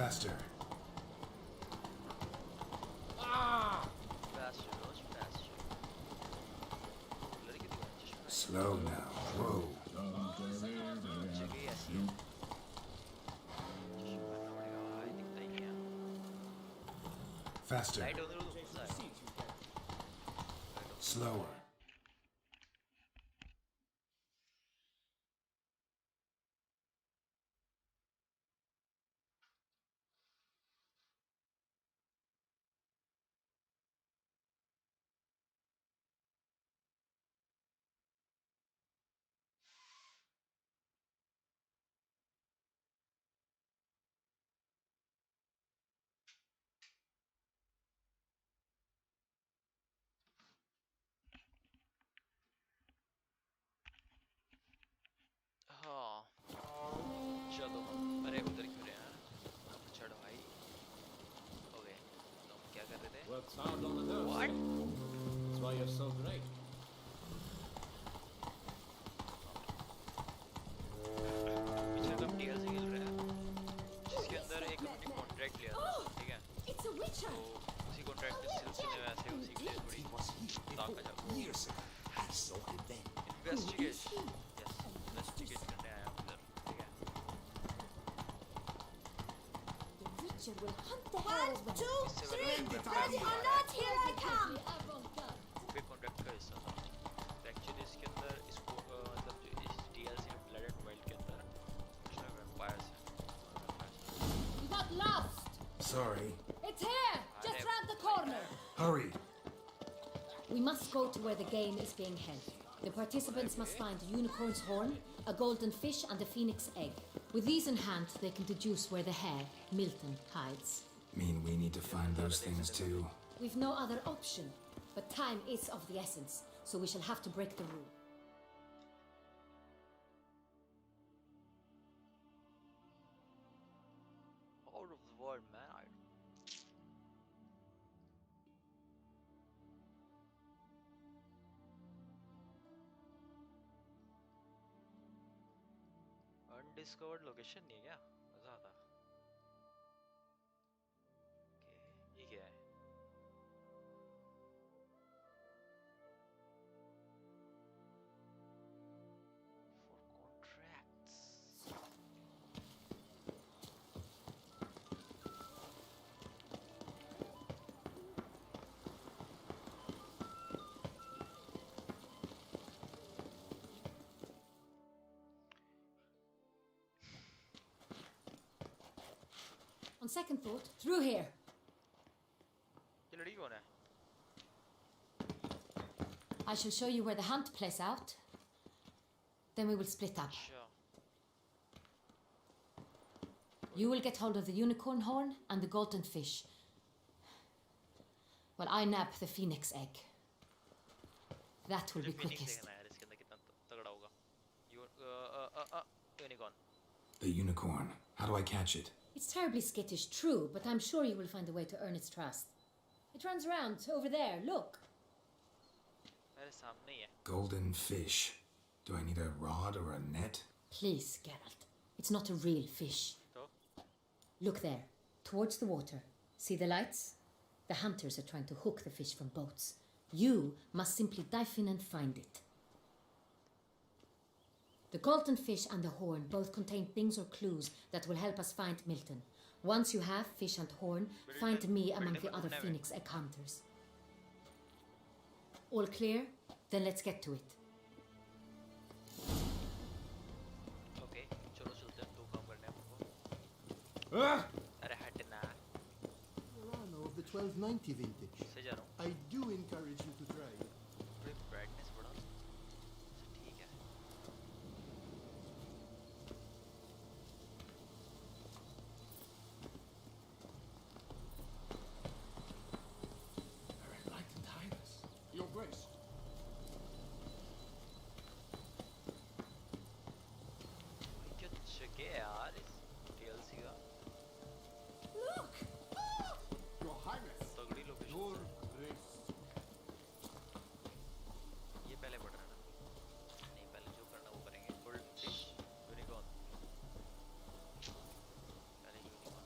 Faster. Faster, Rose, faster. लड़की दिखा चश्मा है। Slow now. Whoa. जगह ऐसी है। चश्मा पहनना पड़ेगा भाई, दिखता ही नहीं है। Faster. लाइट होने दो तो मजा आएगा। Slower. हाँ चलो, अरे उधर क्यों रहे हैं? चढ़ो भाई। ओके, तो हम क्या कर रहे थे? Works hard on the nerves. What? That's why you're so great. पीछे तो हम DLC खेल रहे हैं, जिसके अंदर एक हमने कॉन्ट्रैक्ट लिया था, ठीक है? It's a witcher. तो उसी कॉन्ट्रैक्ट के सिलसिले में ऐसे उसी के लिए थोड़ी ताकत है। Years ago, I saw him then. Investigate, yes, investigate करने आया हूँ उधर, ठीक है? The witcher will hunt the hell of them. 1, 2, इससे 3, पहले ready or not, here I come. पे कॉन्ट्रैक्ट का हिस्सा था। एक्चुअली इसके अंदर इसको मतलब जो इस DLC में ब्लड एंड वाइल्ड के अंदर इसमें वैम्पायर्स हैं। You got lost. Sorry. It's here, just round the corner. Hurry. We must go to where the game is being held. The participants must find a unicorn's horn, a golden fish, and a phoenix egg. With these in hand, they can deduce where the hare, Milton, hides. Mean we need to find those things too. We've no other option, but time is of the essence, so we shall have to break the rule. Out of the world, man. Undiscovered location नहीं है क्या? मजा आता। Okay, ये क्या है? For contracts. On second thought, through here. ये लड़की कौन है? I shall show you where the hunt plays out. Then we will split up. अच्छा, You will get hold of the unicorn horn and the golden fish. While I nab the phoenix egg. That will be मुझे Phoenix quickest. देखना है यार, इसके अंदर कितना तगड़ा होगा। Unicorn. The unicorn. How do I catch it? It's terribly skittish, true, but I'm sure you will find a way to earn its trust. It runs around over there, look. मेरे सामने ही है। Golden fish. Do I need a rod or a net? Please, Geralt. It's not a real fish. तो Look there, towards the water. See the lights? The hunters are trying to hook the fish from boats. You must simply dive in and find it. The golden fish and the horn both contain things or clues that will help us find Milton. Once you have fish and horn, find me among the other phoenix egg hunters. All clear? Then let's get to it. Okay, चलो चलते हैं, दो काम करने हैं हमको। Ah! अरे हटना, Murano of the 1290 vintage. से जा रहा हूँ। I do encourage you to try. थोड़ी ब्राइटनेस बढ़ा। ठीक है। Our enlightened highness. Your grace. भाई क्या जगह है यार इस DLC का। Look! Your highness. तगड़ी लोकेशन। Your grace. ये पहले पढ़ रहा है ना? नहीं, पहले जो करना वो करेंगे। Gold fish, unicorn. पहले यूनिकॉर्न।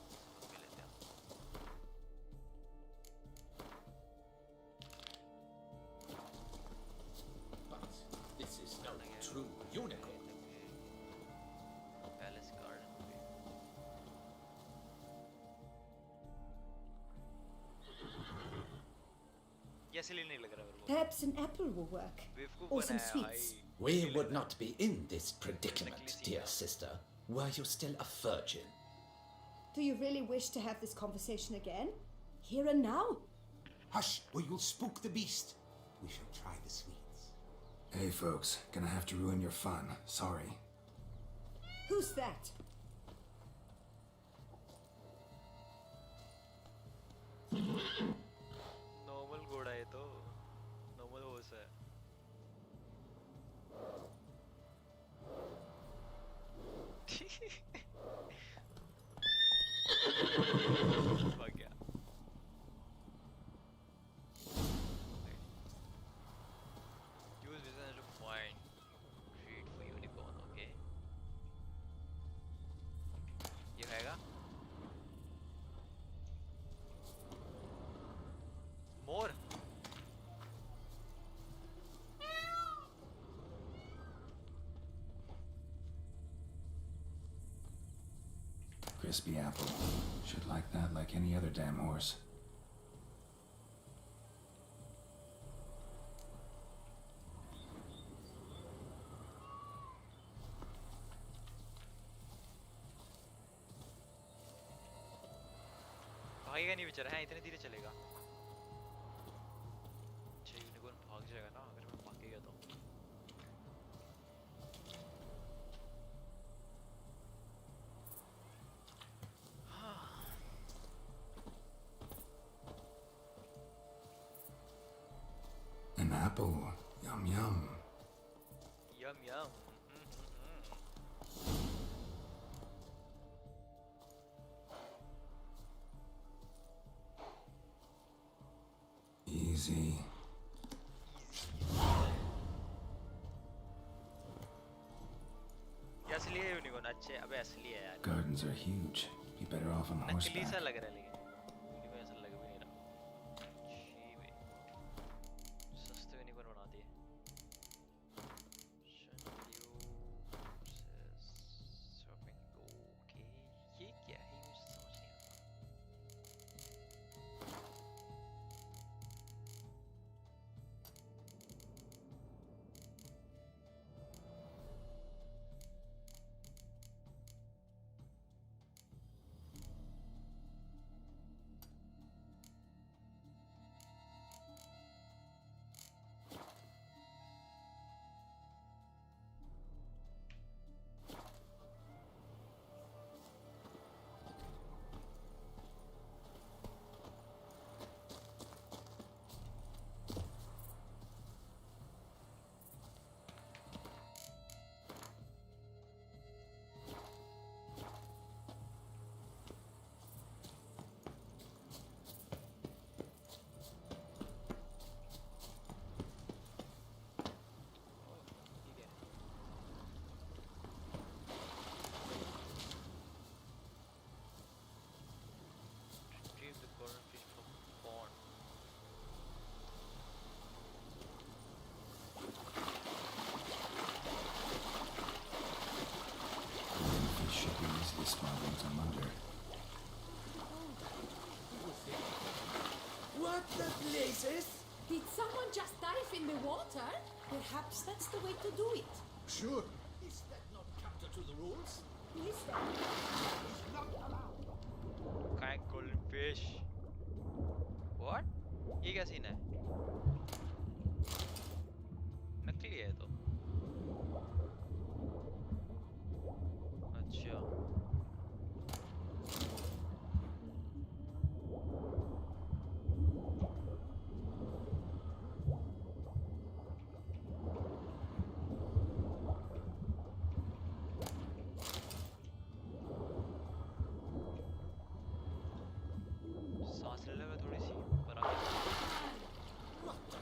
इसलिए नहीं लग रहा मेरे को Perhaps an apple will work. बेवकूफ Or some बनाया sweets. भाई We would not be in this predicament, dear sister, were you still a virgin. Do you really wish to have this conversation again? Here and now? Hush, or you'll spook the beast. We shall try the sweets. Hey, folks, gonna have to ruin your fun. Sorry. Who's that? Normal घोड़ा है तो normal horse है भाग गया use vision to find treat for unicorn okay ये खाएगा मोर Crispy apple. Should like that like any other damn horse. भागेगा नहीं बेचारा है इतने धीरे चलेगा अच्छा यूनिकॉर्न भाग जाएगा ना अगर मैं भाग गया तो An apple. Yum yum. Yama Yama Easy. ये असली है यूनिकॉर्न अच्छे अबे असली है यार Gardens are huge. Be better off on नकली सा horseback. लग रहा है लेकिन यूनिकॉर्न ऐसा लग भी नहीं रहा छी बे सस्ते यूनिकॉर्न बना दिए शॉपिंग ओके ये क्या है मुझे समझ नहीं आता ठीक है retrieve the golden fish from pond Golden fish should be easily spawned once I'm under. What the blazes? Did someone just dive in the water? Perhaps that's the way to do it. Sure. Is that not counter to the rules? Who is that? कहाँ है golden fish what ये क्या scene है नकली है तो अच्छा सांस ले ले मैं थोड़ी सी पर आगे What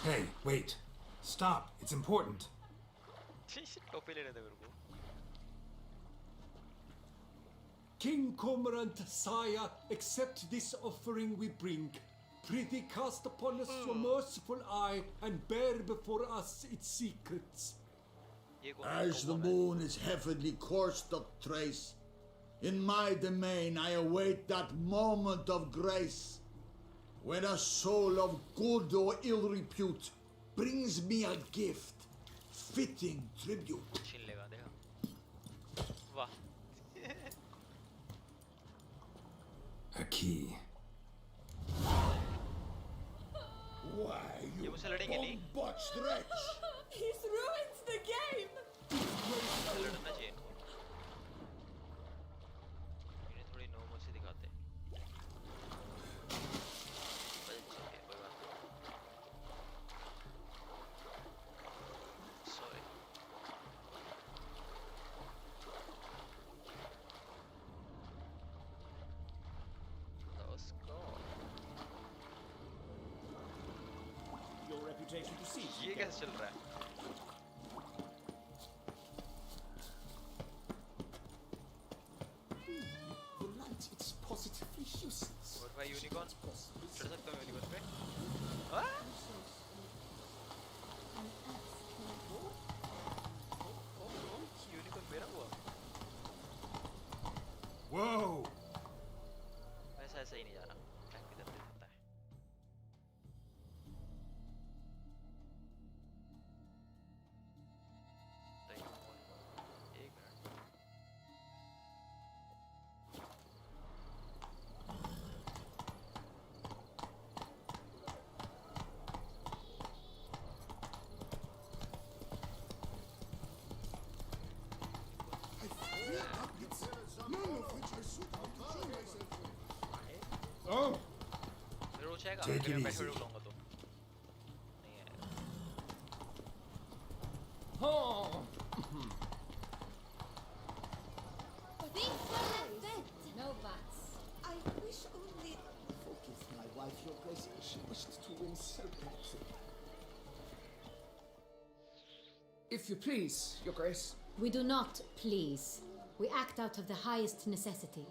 Hey, wait. Stop. It's important. टोपी लेने दे मेरे को. King Cormorant, sire, accept this offering we bring. Prithee cast upon us your merciful eye and bear before us its secrets. ये कौन As the moon is heavily coursed of trace, in my domain I await that moment of grace, when a soul of good or ill repute brings me a gift, fitting tribute. छीन लेगा देखा. वाह. A key. Why, ये you मुझसे लड़ेंगे नहीं. botched wretch! He's ruined the game! मुझसे लड़ना चाहिए इनको. इन्हें थोड़ी नॉर्मल दिखाते. बस ठीक है कोई बात नहीं. Sorry. Let's go. Your reputation precedes ये you. कैसे चल रहा है? The light, it's positively useless. और भाई यूनिकॉर्न चढ़ सकता हूँ यूनिकॉर्न पे? हाँ? यूनिकॉर्न मेरा हुआ? Whoa! वैसा ऐसा ही नहीं जा रहा. टैंक किधर दे सकता है? एक मिनट. Oh! मेरे रोज आएगा. Take अगर it मैं easy. बैठे रहूँगा तो. नहीं आएगा. No buts. I wish only. Forgive my wife, Your Grace. She wished to win so badly. If you please, Your Grace. We do not please. We act out of the highest necessity.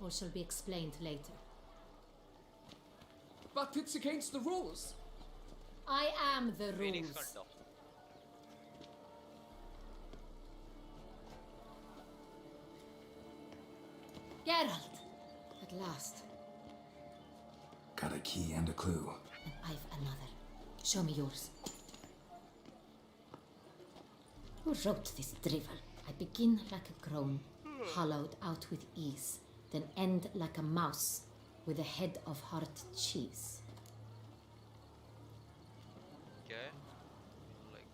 All shall be explained later. But it's against the rules. I am the Phoenix rules. Condo. Geralt! At last. Got a key and a clue. And I've another. Show me yours. Who wrote this drivel? I begin like a crone, hollowed out with ease, then end like a mouse with a head of hard cheese. क्या है? Like.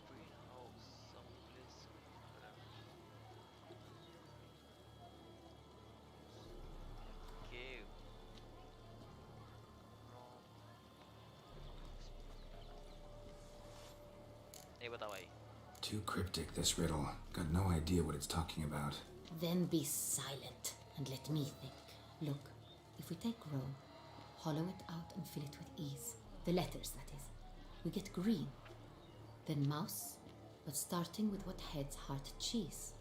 Greenhouse, someplace. Cave. नहीं बता भाई. Too cryptic, this riddle. Got no idea what it's talking about. Then be silent and let me think. Look, if we take Rome, hollow it out and fill it with ease, the letters, that is, we get green. Then mouse, but starting with what heads heart cheese.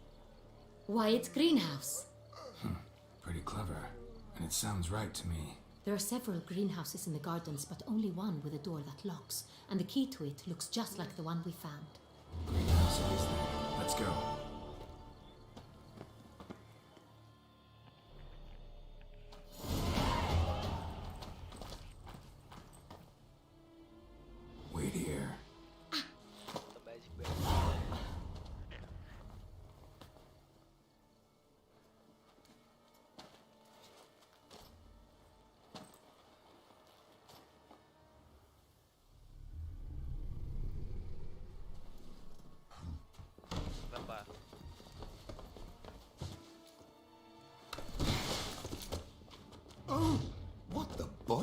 Why, it's greenhouse. Pretty clever. And it sounds right to me. There are several greenhouses in the gardens, but only one with a door that locks, and the key to it looks just like the one we found. Greenhouse it is then. Let's go. Wait here. The magic bell.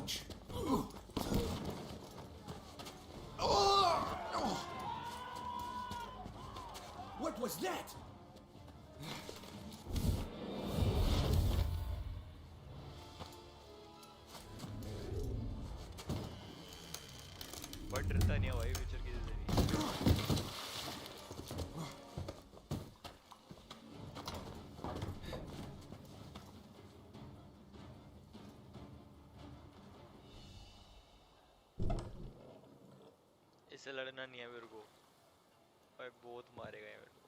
Ouch. What was that? But रहता नहीं है भाई future की जिंदगी इससे लड़ना नहीं है मेरे को भाई बहुत मारेगा ये मेरे को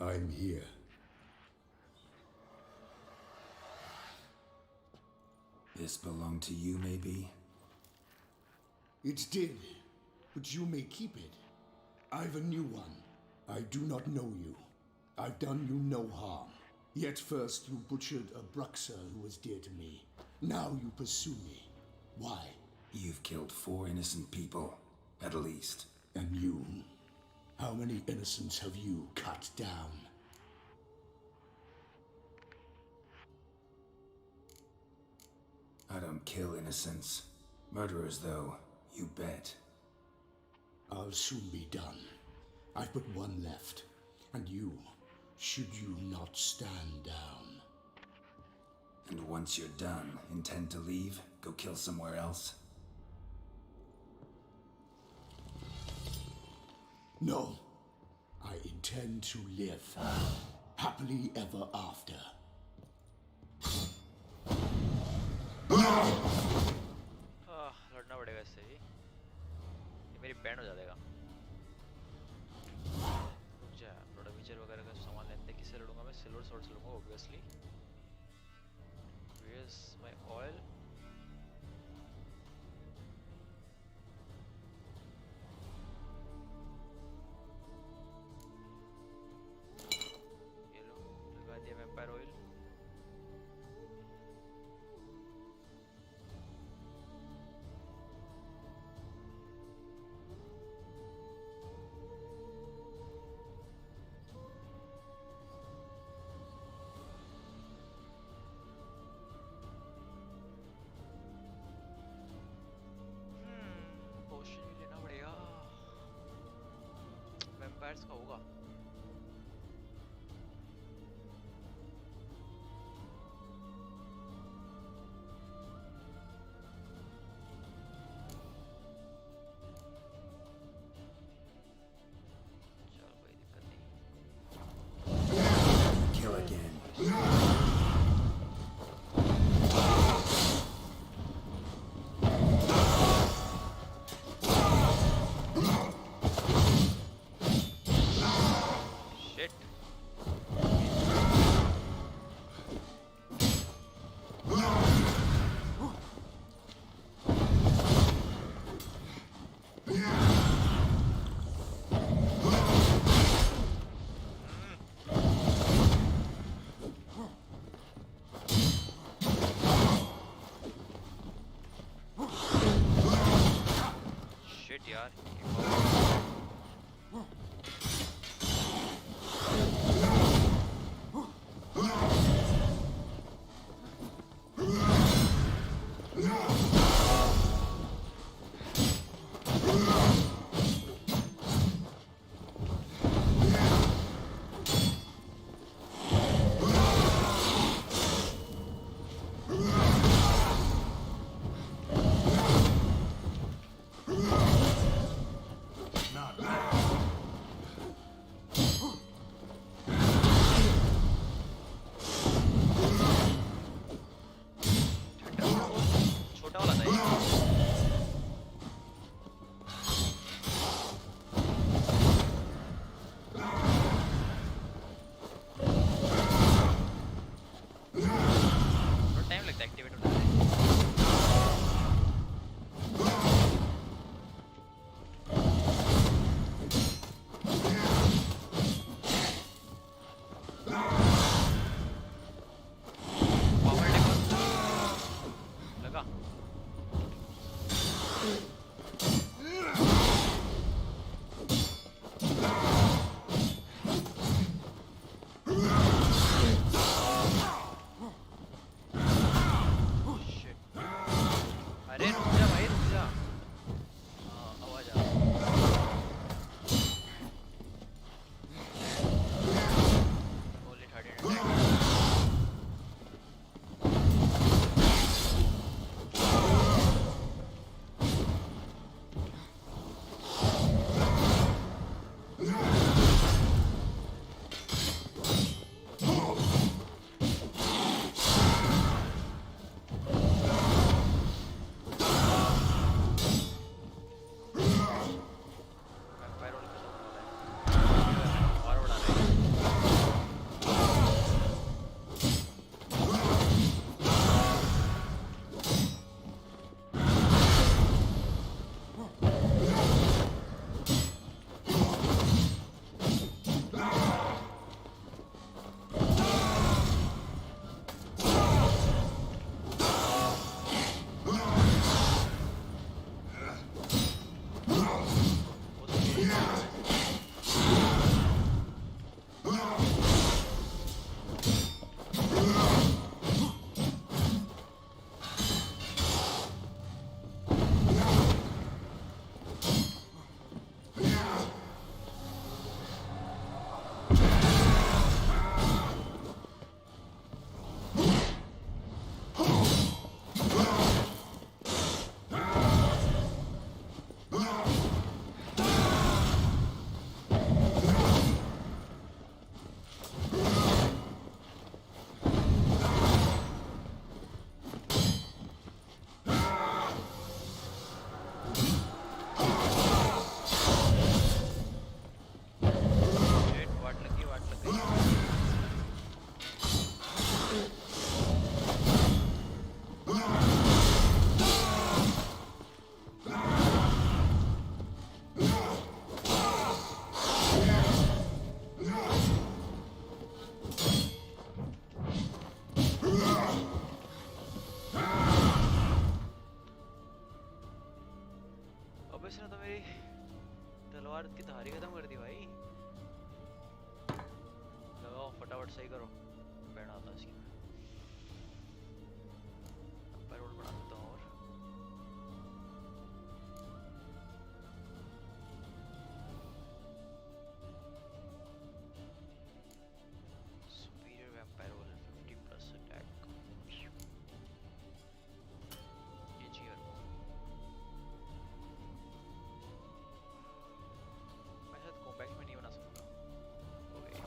I'm here. This belonged to you, maybe? It did, but you may keep it. I've a new one. I do not know you. I've done you no harm. Yet first you butchered a Bruxer who was dear to me. Now you pursue me. Why? You've killed 4 innocent people, at least. And you? How many innocents have you cut down? I don't kill innocents. Murderers, though, you bet. I'll soon be done. I've but one left. And you, should you not stand down. And once you're done, intend to leave? Go kill somewhere else? No. I intend to live. Happily ever after. लड़ना पड़ेगा इससे भी ये मेरी band हो जाएगा रुक जा थोड़ा फीचर वगैरह का सामान लेते हैं किससे लड़ूंगा मैं सिल्वर स्वॉर्ड से लूंगा obviously where is my oil ये लो लगा दिया वैम्पायर ऑयल पोशन भी लेना पड़ेगा वैम्पायर्स का होगा चल कोई दिक्कत नहीं Kill again. शिट शिट यार धारी खत्म कर दी भाई. लगाओ फटाफट सही करो. बैठ आता इसकी में. पैरोल बना देता हूँ और. Superior vampire roll 50+ attack. ये cheer. मैं शायद कॉम्बैट में नहीं बना सकता. Okay.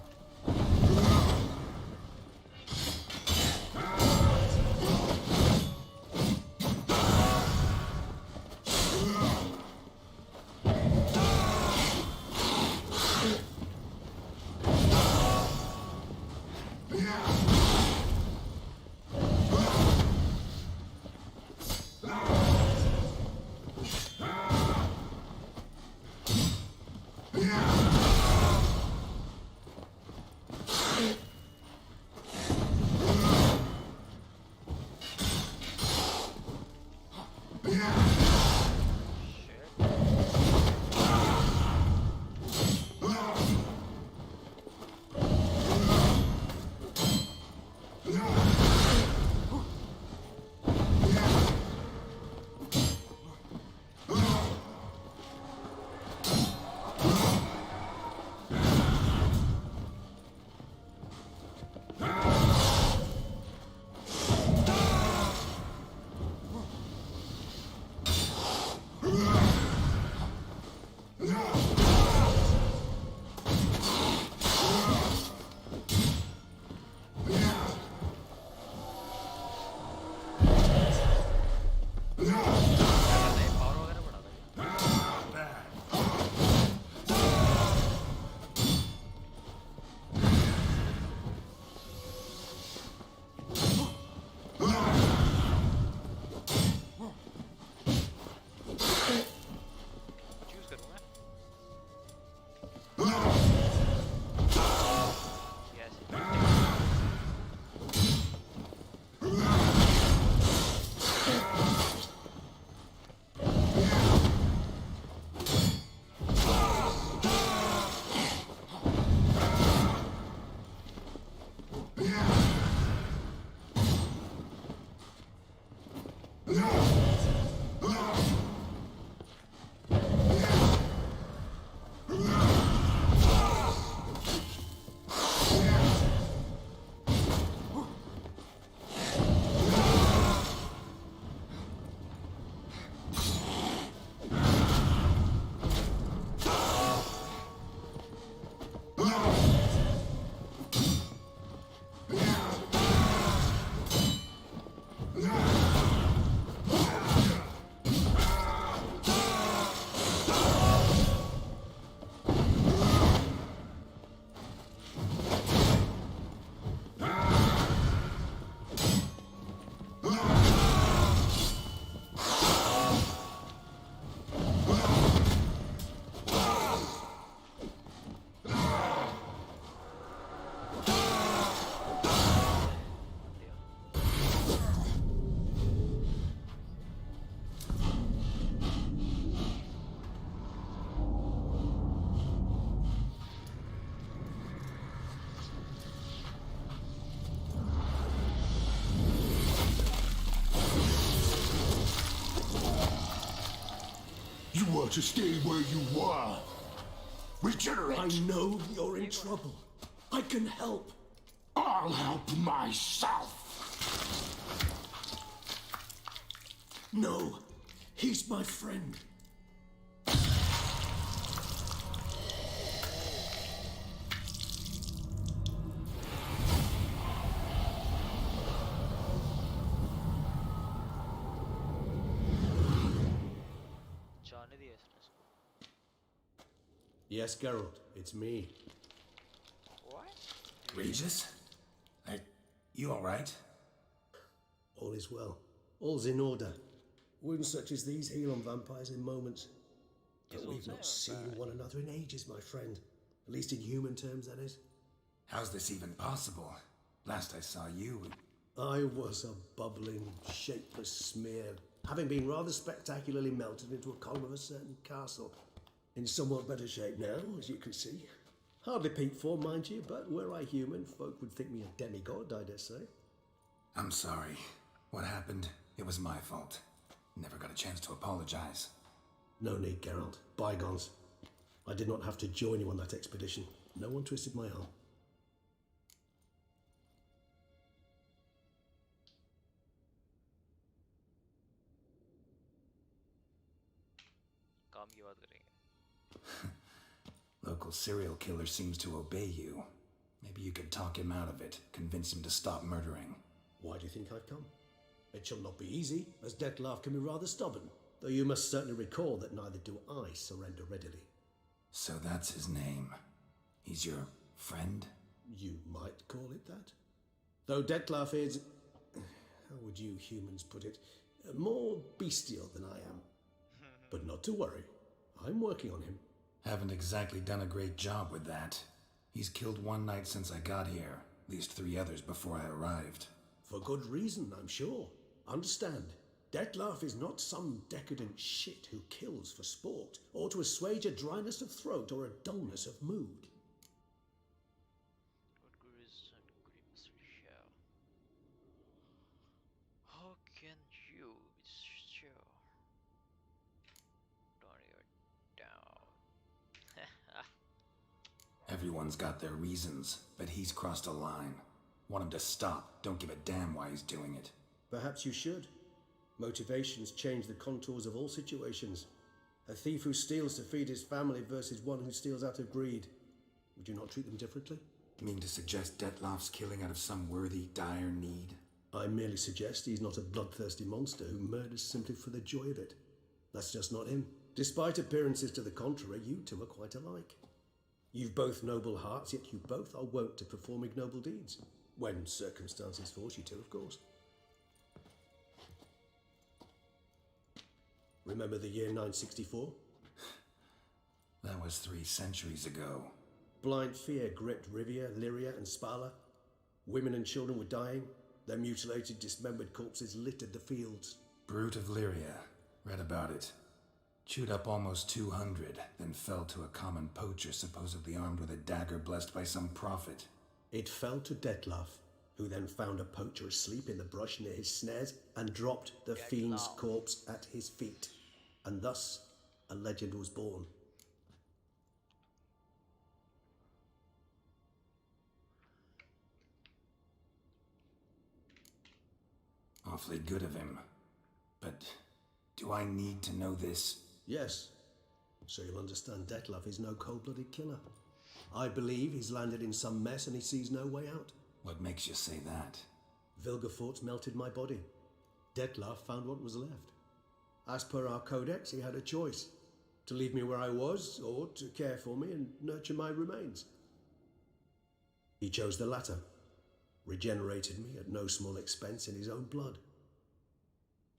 You want to stay where you are. Regenerate. I know you're in trouble. I can help. I'll help myself. No, he's my friend. जाने दिया इसने इसको. Yes, Geralt, it's me. What? Regis? You alright? All is well. All's in order. Wounds such as these heal on vampires in moments. But we've not seen one another in ages, my friend. At least in human terms, that is. How's this even possible? Last I saw you... I was a bubbling, shapeless smear, having been rather spectacularly melted into a column of a certain castle. In somewhat better shape now, as you can see. Hardly peak form, mind you, but were I human, folk would think me a demigod, I dare say. I'm sorry. What happened? It was my fault. Never got a chance to apologize. No need, Geralt. Bygones. I did not have to join you on that expedition. No one twisted my arm. काम की बात करेंगे. Local serial killer seems to obey you. Maybe you could talk him out of it, convince him to stop murdering. Why do you think I've come? It shall not be easy, as Dettlaff can be rather stubborn. Though you must certainly recall that neither do I surrender readily. So that's his name. He's your friend? You might call it that. Though Dettlaff is, how would you humans put it, more bestial than I am. But not to worry, I'm working on him. Haven't exactly done a great job with that. He's killed one knight since I got here, at least 3 others before I arrived. For good reason, I'm sure. Understand, Dettlaff is not some decadent shit who kills for sport, or to assuage a dryness of throat or a dullness of mood. What good is and grievous show? How can you be sure? Turn your down. Everyone's got their reasons, but he's crossed a line. Want him to stop. Don't give a damn why he's doing it. Perhaps you should. Motivations change the contours of all situations. A thief who steals to feed his family versus one who steals out of greed. Would you not treat them differently? You mean to suggest Dettlaff's killing out of some worthy, dire need? I merely suggest he's not a bloodthirsty monster who murders simply for the joy of it. That's just not him. Despite appearances to the contrary, you two are quite alike. You've both noble hearts, yet you both are wont to perform ignoble deeds. When circumstances force you to, of course. Remember the year 964? That was 3 centuries ago. Blind fear gripped Rivia, Lyria, and Spala. Women and children were dying. Their mutilated, dismembered corpses littered the fields. Brute of Lyria. Read about it. Chewed up almost 200, then fell to a common poacher supposedly armed with a dagger blessed by some prophet. It fell to Dettlaff, who then found a poacher asleep in the brush near his snares and dropped the fiend's corpse at his feet. And thus, a legend was born. Awfully good of him. But do I need to know this? Yes. So you'll understand Dettlaff is no cold-blooded killer. I believe he's landed in some mess and he sees no way out. What makes you say that? Vilgefortz melted my body. Dettlaff found what was left. As per our codex, he had a choice. To leave me where I was, or to care for me and nurture my remains. He chose the latter. Regenerated me at no small expense in his own blood.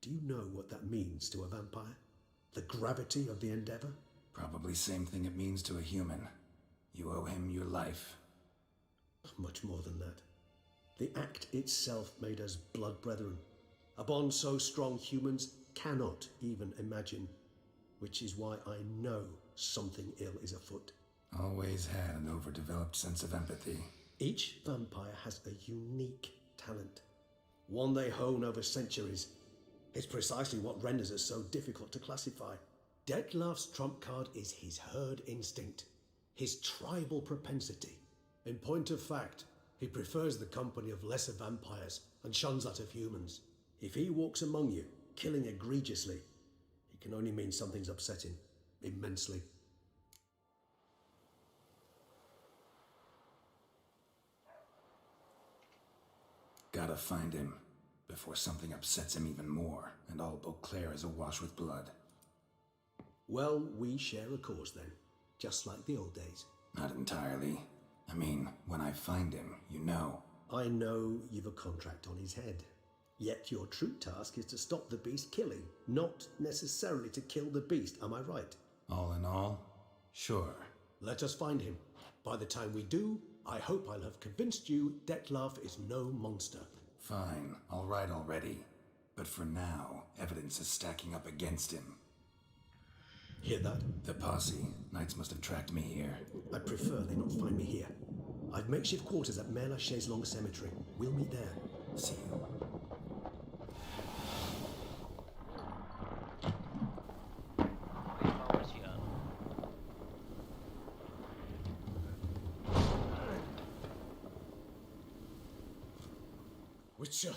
Do you know what that means to a vampire? The gravity of the endeavor? Probably same thing it means to a human. You owe him your life. Much more than that. The act itself made us blood brethren. A bond so strong humans cannot even imagine. Which is why I know something ill is afoot. Always had an overdeveloped sense of empathy. Each vampire has a unique talent. One they hone over centuries. It's precisely what renders us so difficult to classify. Dettlaff's trump card is his herd instinct. His tribal propensity. In point of fact, he prefers the company of lesser vampires and shuns that of humans. If he walks among you, killing egregiously, it can only mean something's upsetting, immensely. Gotta find him, before something upsets him even more, and all Beauclair is awash with blood. Well, we share a cause then, just like the old days. Not entirely. I mean, when I find him, you know. I know you've a contract on his head. Yet your true task is to stop the beast killing, not necessarily to kill the beast, am I right? All in all, sure. Let us find him. By the time we do, I hope I'll have convinced you Dettlaff is no monster. Fine, all right already. But for now, evidence is stacking up against him. Hear that? The posse. Knights must have tracked me here. I'd prefer they not find me here. I've makeshift quarters at Mère Lachaise Long Cemetery. We'll meet there. See you. Great powers, yeah. Witcher,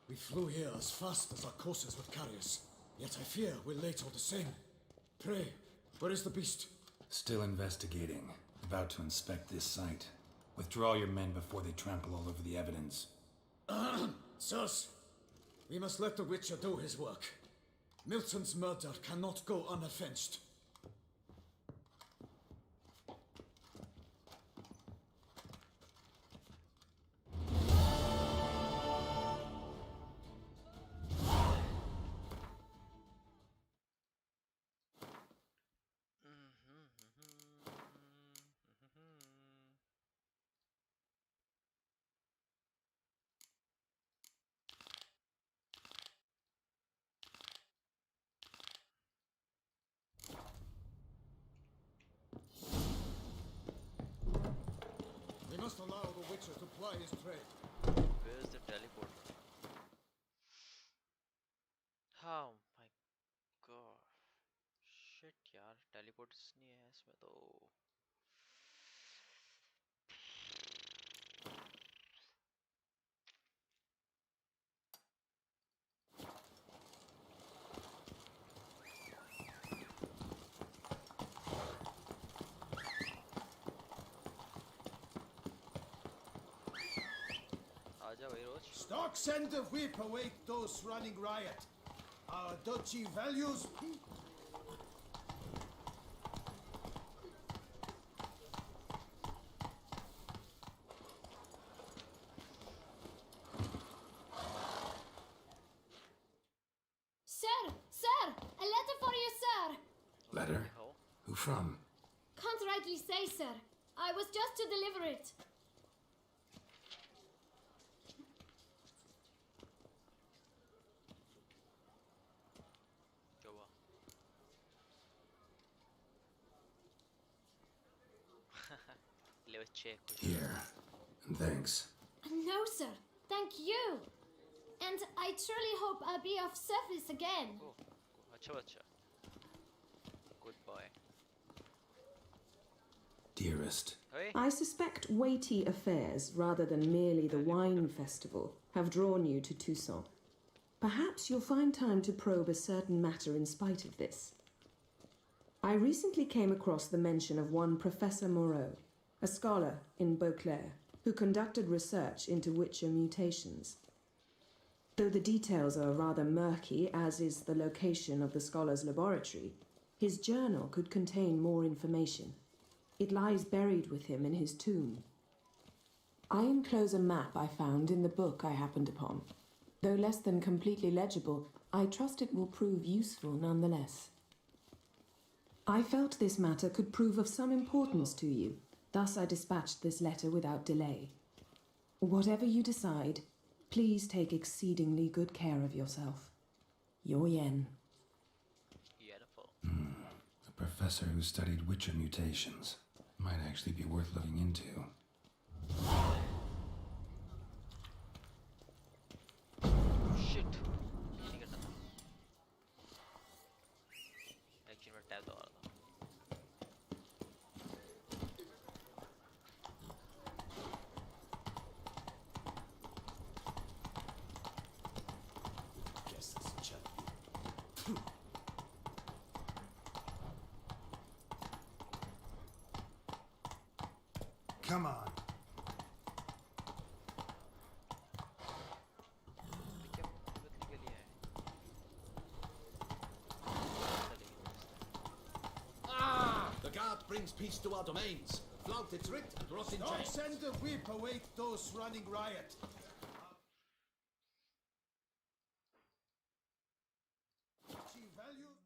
we flew here as fast as our courses would carry us. Yet I fear we're late all the same. Pray, where is the beast? Still investigating. About to inspect this site. Withdraw your men before they trample all over the evidence. Sirs, we must let the Witcher do his work. Milton's murder cannot go unavenged. We must allow the Witcher to ply his trade. Where's the teleporter? Oh my god. Shit यार teleporters नहीं है इसमें तो. आजा भाई रोज. Stocks and the whip await those running riot. Our duchy values. Sir! Sir! A letter for you, sir! Letter? Oh. Who from? Can't rightly say, sir. I was just to deliver it. क्या हुआ? ले बच्चे कुछ. Here. And thanks. No, sir. Thank you. And I truly hope I'll be of service again. Oh, अच्छा बच्चा. Good boy. Dearest. Hey. I suspect weighty affairs, rather than merely the wine festival, have drawn you to Toussaint. Perhaps you'll find time to probe a certain matter in spite of this. I recently came across the mention of one Professor Moreau, a scholar in Beauclair, who conducted research into Witcher mutations. Though the details are rather murky, as is the location of the scholar's laboratory, his journal could contain more information. It lies buried with him in his tomb. I enclose a map I found in the book I happened upon. Though less than completely legible, I trust it will prove useful nonetheless. I felt this matter could prove of some importance to you, thus I dispatched this letter without delay. Whatever you decide, please take exceedingly good care of yourself. Your Yen. Beautiful. A professor who studied Witcher mutations. Might actually be worth looking into. Shit. नहीं करना था. Actually मैं tab दबा रहा था. Guess that's a chap. Come on. क्या बदली के लिए है? The guard brings peace to our domains. Flout its writ and rot in Stocks chains. and the whip await those running riot. Duchy values.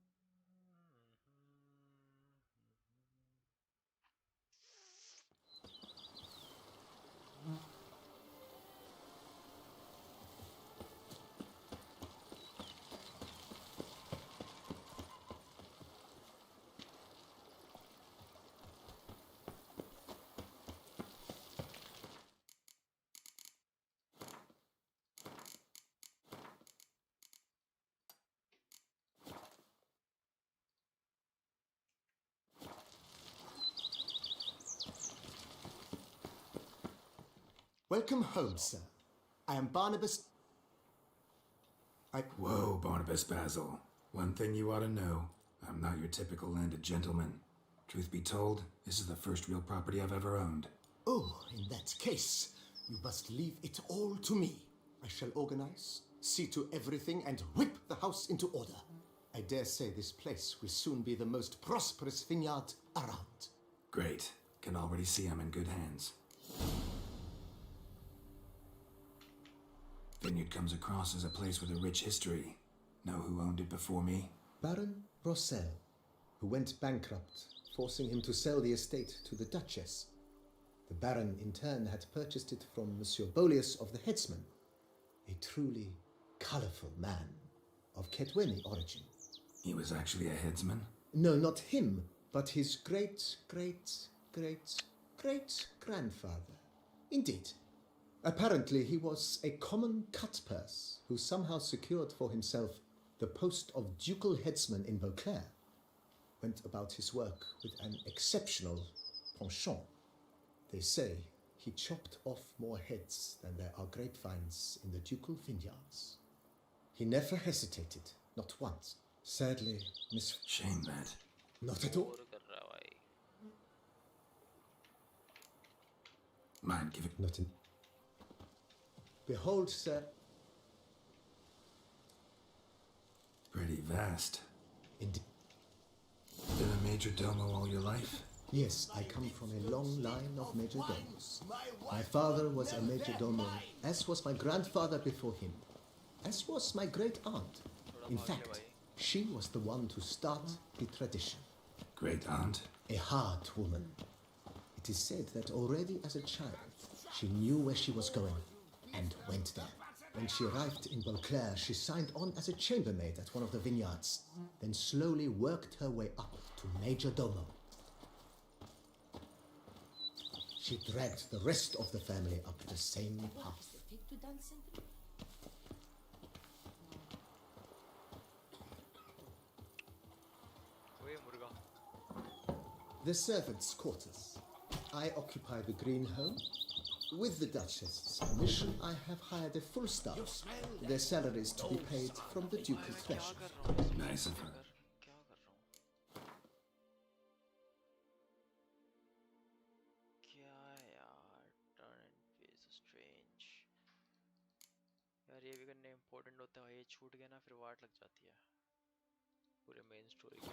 Welcome home, sir. I am Barnabas. Whoa, Barnabas Basil. One thing you ought to know. I'm not your typical landed gentleman. Truth be told, this is the first real property I've ever owned. Oh, in that case, you must leave it all to me. I shall organize, see to everything, and whip the house into order. I dare say this place will soon be the most prosperous vineyard around. Great. Can already see I'm in good hands. Vineyard comes across as a place with a rich history. Know who owned it before me? Baron Rossel, who went bankrupt, forcing him to sell the estate to the Duchess. The Baron, in turn, had purchased it from Monsieur Bolius of the Headsman, a truly colourful man of Ketweni origin. He was actually a headsman? No, not him, but his great-great-great-great-grandfather. Indeed. Apparently, he was a common cutpurse who somehow secured for himself the post of ducal headsman in Beauclair. Went about his work with an exceptional penchant. They say he chopped off more heads than there are grapevines in the ducal vineyards. He never hesitated, not once. Sadly, Shame that. Not at all. Mind give it. Not in. Behold, sir. Pretty vast. Indeed. Been a major domo all your life? Yes, I come from a long line of major domos. My father was a major domo, as was my grandfather before him, as was my great aunt. In fact, she was the one to start the tradition. Great aunt? A hard woman. It is said that already as a child, she knew where she was going and went there. When she arrived in Beauclair, she signed on as a chambermaid at one of the vineyards, then slowly worked her way up to major domo. She dragged the rest of the family up the same path. The servants' quarters. I occupy the green home. With the Duchess's permission, I have hired a full staff. Their salaries to be paid from the ducal treasury. Nice of her. यार ये भी करने important होता है, ये छूट गया ना फिर वाट लग जाती है पूरे मेन स्टोरी की।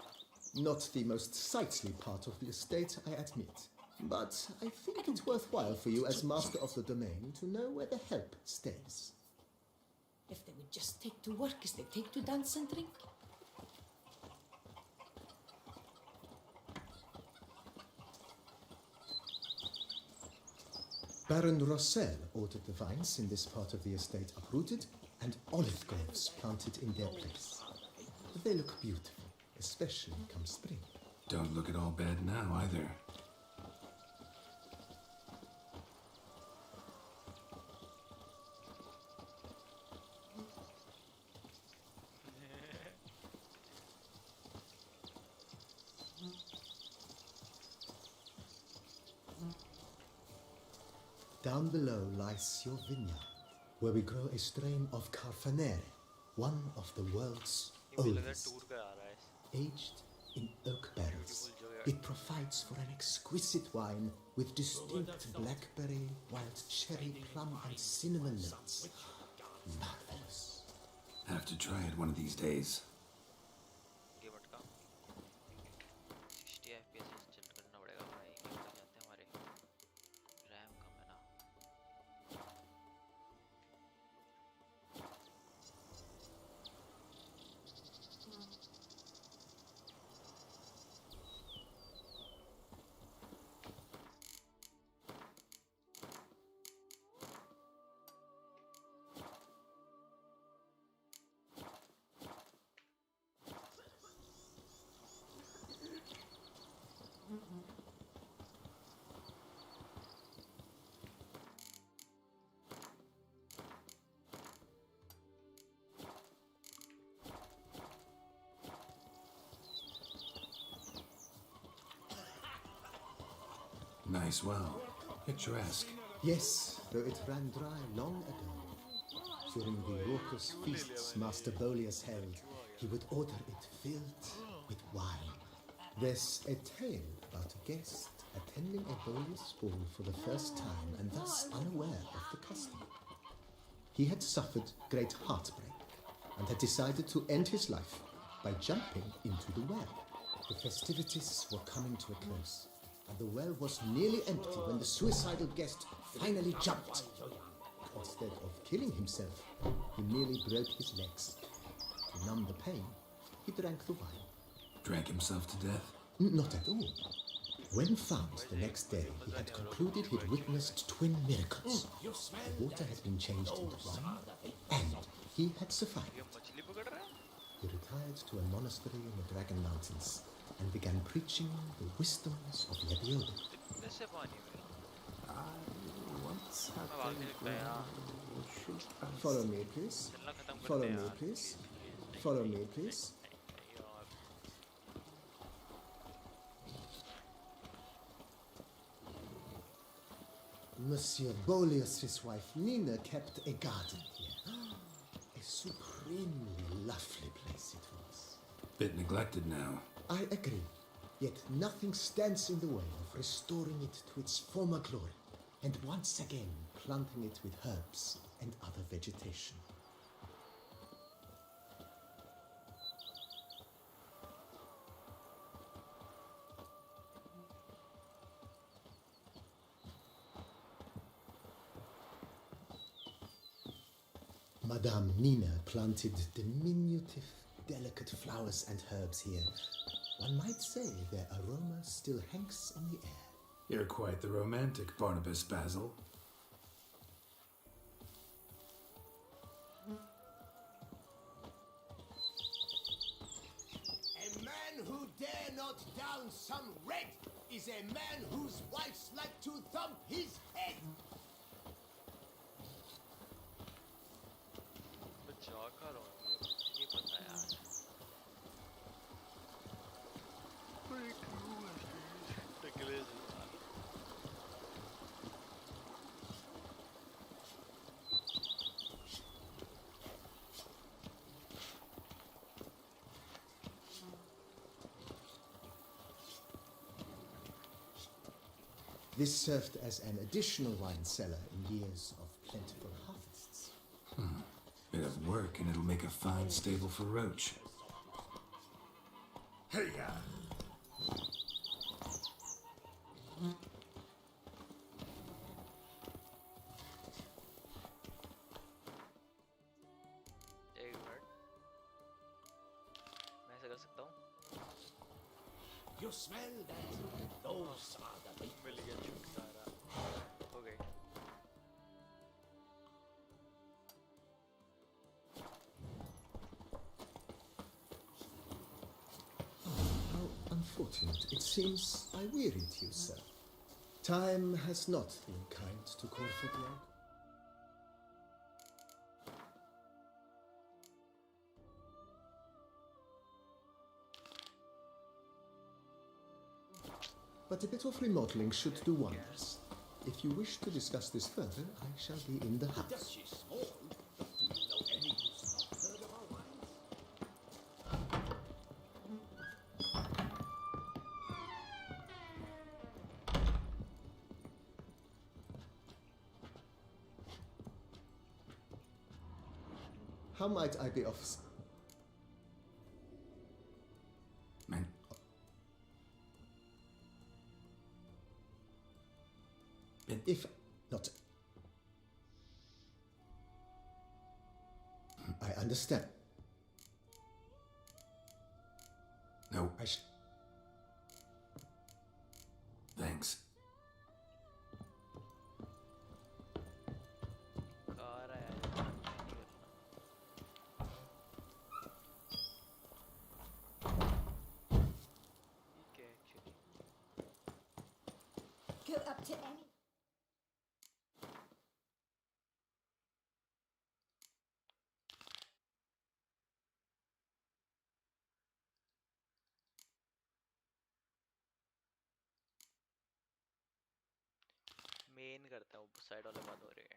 Not the most sightly part of the estate, I admit. But I think it's worthwhile for you as master of the domain to know where the help stays. If they would just take to work as they take to dance and drink. Baron Rossel ordered the vines in this part of the estate uprooted and olive groves planted in their place. They look beautiful, especially come spring. Don't look at all bad now either. Down below lies your vineyard, where we grow a strain of Carfanere, one of the world's oldest. Aged in oak barrels, it provides for an exquisite wine with distinct blackberry, wild cherry, plum, and cinnamon notes. Marvelous. Have to try it one of these days. Nice well. Picturesque. Yes, though it ran dry long ago. During the raucous feasts Master Bolius held, he would order it filled with wine. There's a tale about a guest attending a Bolius ball for the first time and thus unaware of the custom. He had suffered great heartbreak and had decided to end his life by jumping into the well. The festivities were coming to a close, and the well was nearly empty when the suicidal guest finally jumped. Instead of killing himself, he merely broke his legs. To numb the pain, he drank the wine. Drank himself to death? Not at all. When found the next day, he had concluded he'd witnessed twin miracles. The water had been changed into wine, and he had survived. He retired to a monastery in the Dragon Mountains and began preaching the wisdoms of Lebioda. Follow me, please. Follow me, please. Follow me, please. Monsieur Bolius' wife Nina kept a garden here. A supremely lovely place it was. Bit neglected now. I agree. Yet nothing stands in the way of restoring it to its former glory, and once again planting it with herbs and other vegetation. Madame Nina planted diminutive, delicate flowers and herbs here. One might say their aroma still hangs in the air. You're quite the romantic, Barnabas Basil. A man who dare not down some red is a man whose wives like to thump his head. This served as an additional wine cellar in years of plentiful harvests. Bit of work, and it'll make a fine stable for Roach. Hey-ya! एक minute मैं ऐसा कर सकता हूँ You smell that? Those are the big मिल गया छुटकारा हो गई How unfortunate. It seems I wearied you, sir. Time has not been kind to Corfodiag. But a bit of remodeling should do wonders. If you wish to discuss this further, I shall be in the house. She's small. Do you know any who's not heard of our wines? How might I be of... Man, If not... I understand. no, I thanks. खा रहा है यार ठीक है actually Go up to any. Main main करता हूँ, side वाले बंद हो रहे हैं.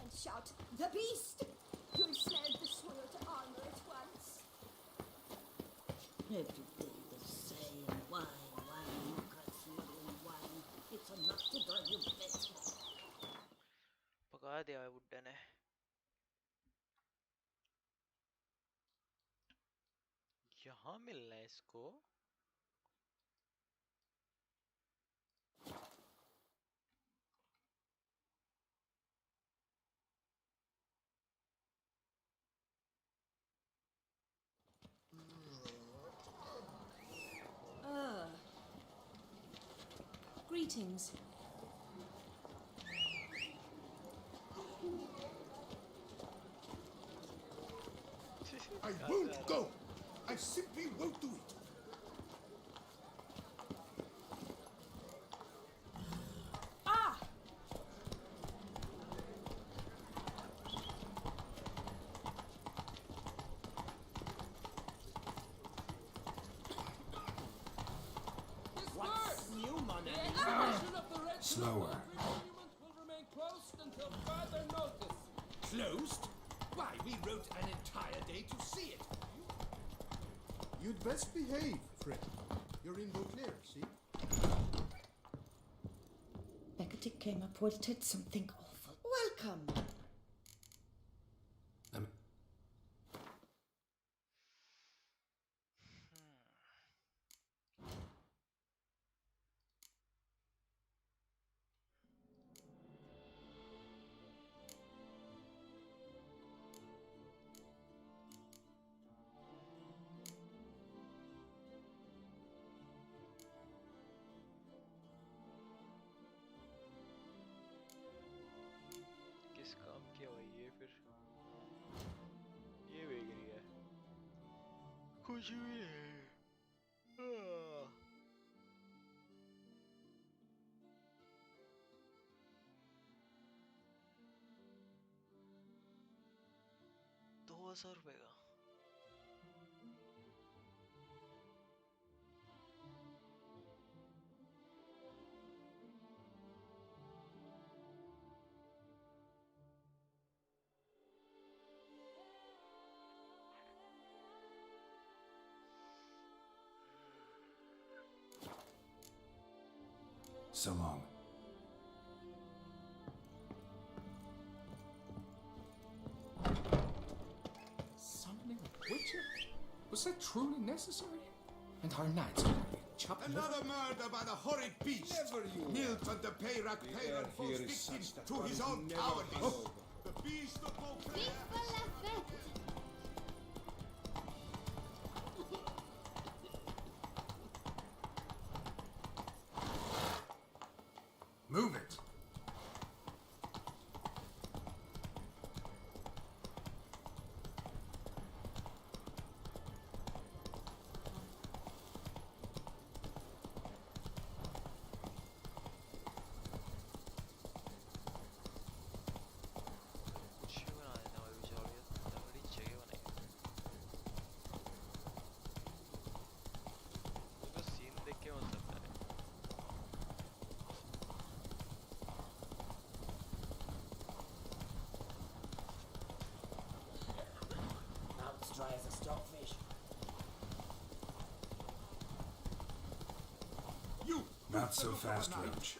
And shout, "The beast!" You'll snare the sword armor at once. Every day the same wine, wine. It's enough to drive you batty. पका दिया है बुड्ढे ने. यहाँ मिलना है इसको. Greetings. I won't go! I simply won't do it! Ah! What's new, money? Slower. Will remain closed until further notice. Closed? Why, we wrote an entire day to see it. You'd best behave, Fred. You're in Beauclair, see? Becketic came up with something awful. Welcome. किस काम की है भाई ये फिर? ये वेग रही है. कुछ भी नहीं. आह. 2,000 रुपए का. So long. Summoning a witcher? Was that truly necessary? And our knights are chopped. Another murder by the horrid beast! Never you! Milton the Peyrac Peyran falls victim to his own cowardice! The beast of Beauclair! Move it! Dry as a stockfish. You! Not so fast, Roach.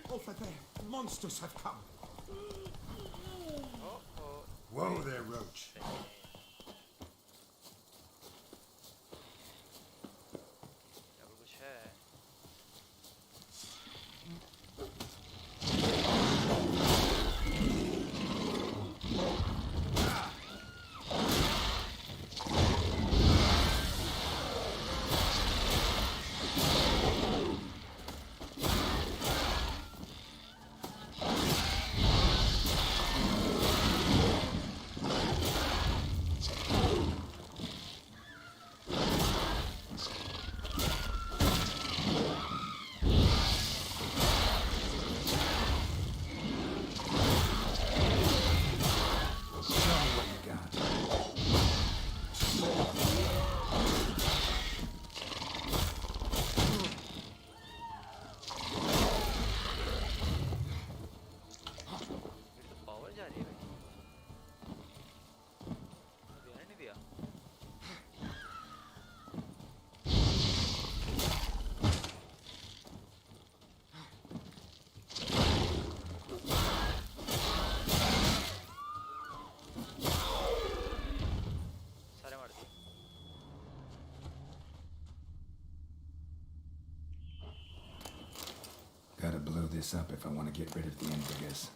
Over there, monsters have come! Whoa there, Roach. Gotta blow this up if I want to get rid of the Invigus.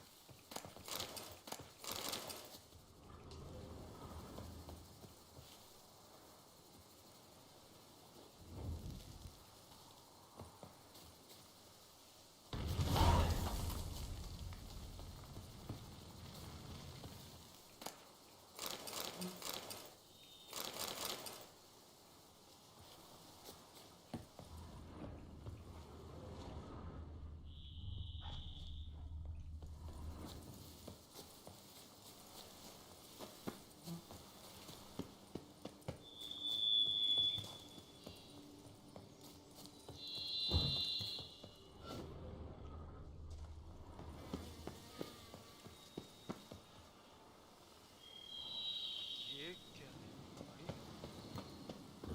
ये क्या है?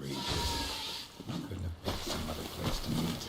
Regis. Couldn't have picked some other place to meet.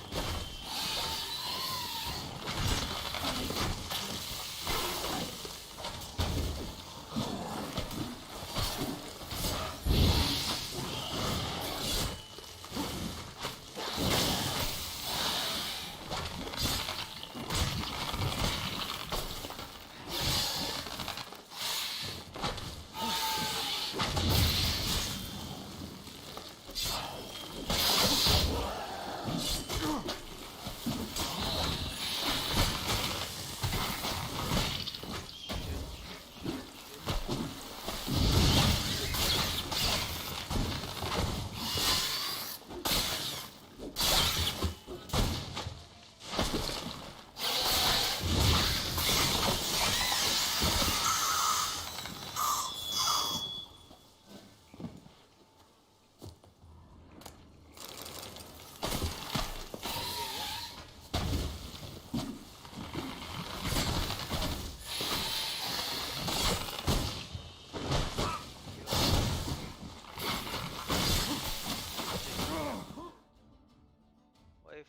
भाई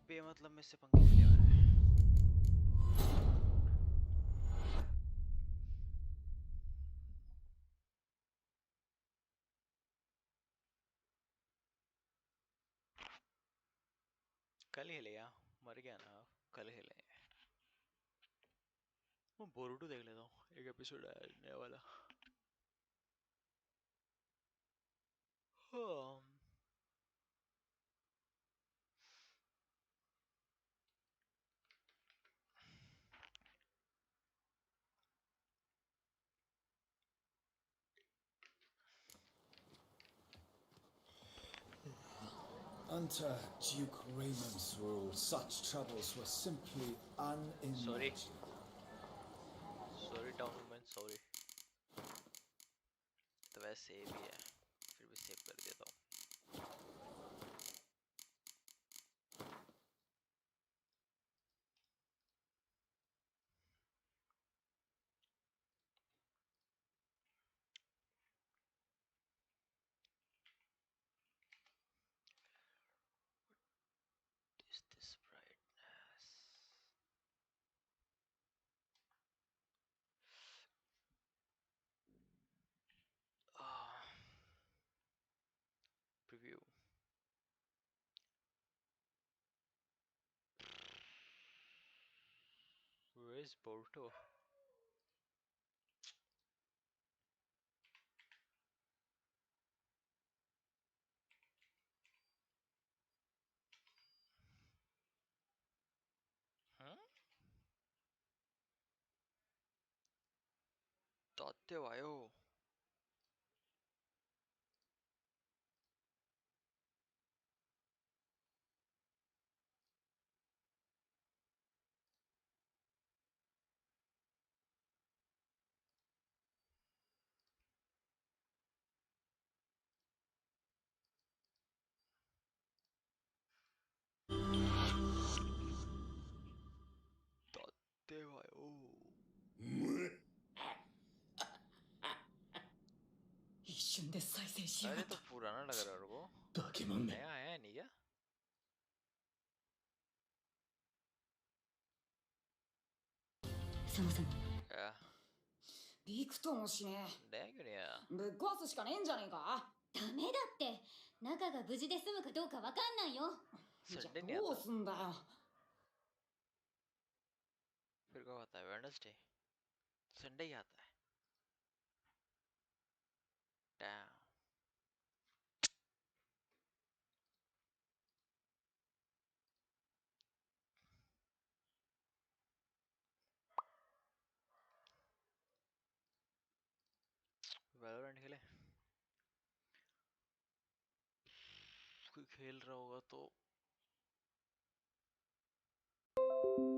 बेमतलब में से पंखे ले आ रहे हैं। कल ही ले आ, मर गया ना, कल ही ले। मैं बोरुटो देख लेता हूँ, एक एपिसोड आया नया वाला। हाँ। Under Duke Raymond's rule, such troubles were simply unimaginable. Sorry down man, sorry. तो वैसे सेव ही है, फिर भी सेव कर देता हूँ। Is this brightness? Preview. Where is Boruto? Huh? Tate wayo. Tate wayo. 一瞬で再生しやが अरे っ तो た पुराना लग रहा है वो। バケモンめ नया आया है नहीं क्या? そもそも क्या? びくともしね नया क्यों नहीं आया? えぶっ壊すしかねえんじゃねえかダメだって中が無事で済むかどうかわかんないよじゃ संडे नहीं どう आता। すんだよ फिर कब आता है? वेडनेसडे, संडे ही आता है। डैम। वैलोरेंट खेले? कोई खेल रहा होगा तो